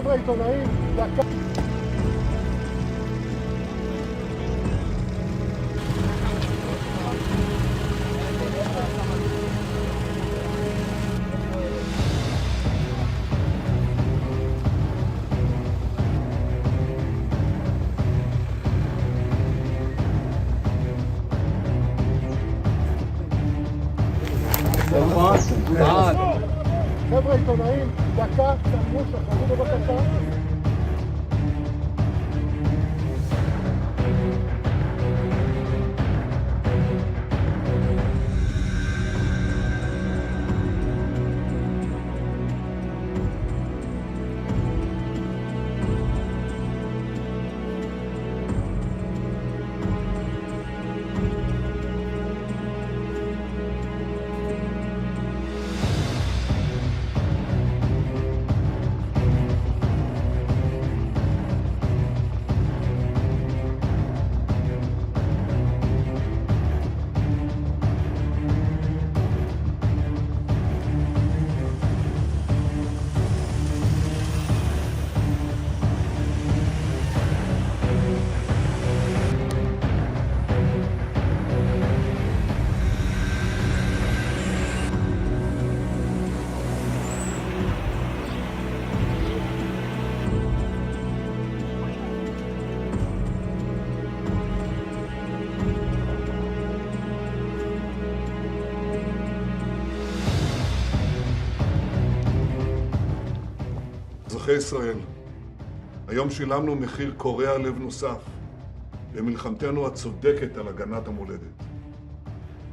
חבר'ה עיתונאים, דקה. חבר'ה עיתונאים, דקה, תעמדו, שחררו בבקשה. אזרחי ישראל, היום שילמנו מחיר קורע לב נוסף במלחמתנו הצודקת על הגנת המולדת.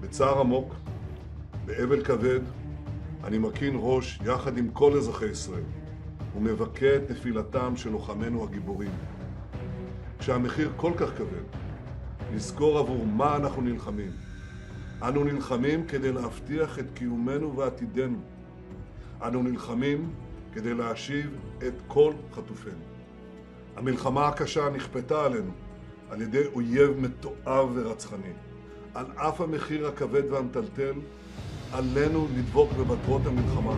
בצער עמוק, באבל כבד, אני מרכין ראש יחד עם כל אזרחי ישראל ומבכה את נפילתם של לוחמינו הגיבורים. כשהמחיר כל כך כבד, נזכור עבור מה אנחנו נלחמים. אנו נלחמים כדי להבטיח את קיומנו ועתידנו. אנו נלחמים כדי להשיב את כל חטופינו. המלחמה הקשה נכפתה עלינו על ידי אויב מתועב ורצחני. על אף המחיר הכבד והמטלטל, עלינו לדבוק במטרות המלחמה.